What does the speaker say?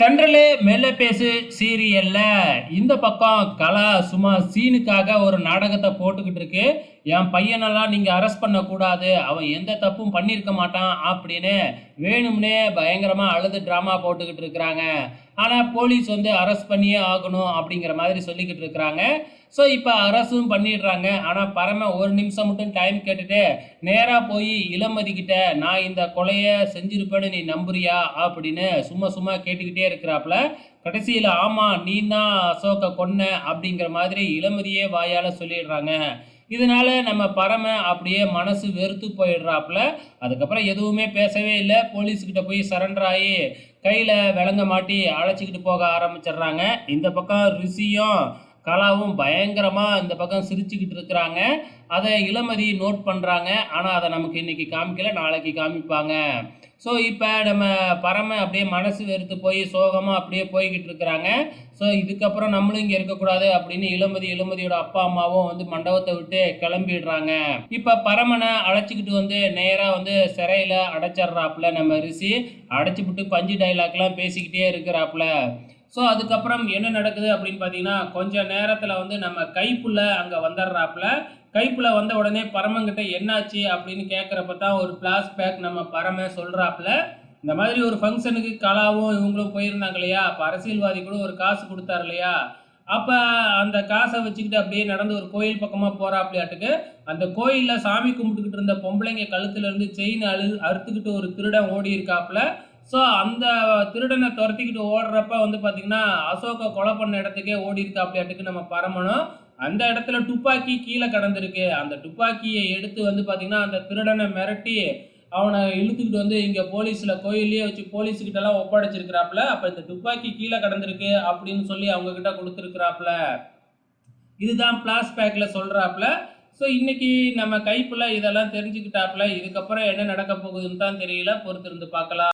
தென்றலே மெல்ல பேசு சீரியல்ல இந்த பக்கம் கலா சும்மா சீனுக்காக ஒரு நாடகத்தை போட்டுக்கிட்டு இருக்கு. என் பையனெல்லாம் நீங்க அரெஸ்ட் பண்ணக்கூடாது. அவன் எந்த தப்பும் பண்ணியிருக்க மாட்டான் அப்படின்னு வேணும்னே பயங்கரமா அழுது ட்ராமா போட்டுக்கிட்டு இருக்கிறாங்க. ஆனா போலீஸ் வந்து அரெஸ்ட் பண்ணியே ஆகணும் அப்படிங்கிற மாதிரி சொல்லிக்கிட்டு இருக்கிறாங்க. ஸோ இப்போ அரெஸ்ட்டும் பண்ணிடுறாங்க. ஆனா பரம ஒரு நிமிஷம் மட்டும் டைம் கேட்டுட்டு நேரா போய் இளமதி கிட்ட நான் இந்த கொலையை செஞ்சிருப்பேன்னு நீ நம்புறியா அப்படின்னு சும்மா சும்மா கேட்டுக்கிட்டே இருக்கிறாப்புல. கடைசியில் ஆமா நீ தான் அசோக்கை கொன்ன அப்படிங்கிற மாதிரி இளமதியே வாயால் சொல்லிடுறாங்க. இதனால நம்ம பரம அப்படியே மனசு வெறுத்து போயிடுறாப்புல. அதுக்கப்புறம் எதுவுமே பேசவே இல்லை. போலீஸ்கிட்ட போய் சரண்டர் ஆகி கையில் விலங்க மாட்டி அழைச்சிக்கிட்டு போக ஆரம்பிச்சிடுறாங்க. இந்த பக்கம் ரிஷியும் கலாவும் பயங்கரமாக இந்த பக்கம் சிரிச்சுக்கிட்டு இருக்கிறாங்க. அதை இளமதி நோட் பண்ணுறாங்க. ஆனால் அதை நமக்கு இன்னைக்கு காமிக்கல, நாளைக்கு காமிப்பாங்க. ஸோ இப்போ நம்ம பரம அப்படியே மனசு வெறுத்து போய் சோகமாக அப்படியே போய்கிட்டு இருக்கிறாங்க. ஸோ இதுக்கப்புறம் நம்மளும் இங்கே இருக்கக்கூடாது அப்படின்னு இளமதியோட அப்பா அம்மாவும் வந்து மண்டபத்தை விட்டு கிளம்பிடுறாங்க. இப்போ பரமனை அழைச்சிக்கிட்டு வந்து நேராக வந்து சிறையில் அடைச்சிட்றாப்புல நம்ம ரிஷி. அடைச்சிவிட்டு பஞ்சு டைலாக்லாம் பேசிக்கிட்டே இருக்கிறாப்புல. ஸோ அதுக்கப்புறம் என்ன நடக்குது அப்படின்னு பார்த்தீங்கன்னா, கொஞ்சம் நேரத்தில் வந்து நம்ம கைப்புள்ள அங்கே வந்துடுறாப்புல. கைப்புள்ள வந்த உடனே பரமங்கிட்ட என்னாச்சு அப்படின்னு கேட்குறப்ப தான் ஒரு ஃப்ளாஷ்பேக் நம்ம பரம சொல்கிறாப்புல. இந்த மாதிரி ஒரு ஃபங்க்ஷனுக்கு கலாவும் இவங்களும் போயிருந்தாங்க இல்லையா, அப்போ அரசியல்வாதி கூட ஒரு காசு கொடுத்தாரு இல்லையா, அப்போ அந்த காசை வச்சுக்கிட்டு அப்படியே நடந்து ஒரு கோயில் பக்கமாக போகிறாப்புலையாட்டுக்கு. அந்த கோயிலில் சாமி கும்பிட்டுக்கிட்டு இருந்த பொம்பளைங்க கழுத்துலேருந்து செயின் அறுத்துக்கிட்டு ஒரு திருடன் ஓடி இருக்காப்புல. ஸோ அந்த திருடனை துரத்திக்கிட்டு ஓடுறப்ப வந்து பார்த்தீங்கன்னா, அசோகை கொலை பண்ண இடத்துக்கே ஓடி இருக்காப்புலையாட்டுக்கு நம்ம பரமனும். அந்த இடத்துல துப்பாக்கி கீழே கிடந்திருக்கு. அந்த துப்பாக்கியை எடுத்து வந்து பார்த்தீங்கன்னா, அந்த திருடனை மிரட்டி அவனை இழுத்துக்கிட்டு வந்து இங்கே போலீஸில் கோயிலையே வச்சு போலீஸுக்கிட்டலாம் ஒப்படைச்சிருக்கிறாப்புல. அப்போ இந்த துப்பாக்கி கீழே கிடந்திருக்கு அப்படின்னு சொல்லி அவங்கக்கிட்ட கொடுத்துருக்குறாப்புல. இதுதான் ஃப்ளாஷ்பேக்கில் சொல்கிறாப்புல. ஸோ இன்னைக்கு நம்ம கைப்புள்ள இதெல்லாம் தெரிஞ்சுக்கிட்டாப்புல. இதுக்கப்புறம் என்ன நடக்க போகுதுன்னு தான் தெரியல. பொறுத்திருந்து பார்க்கலாம்.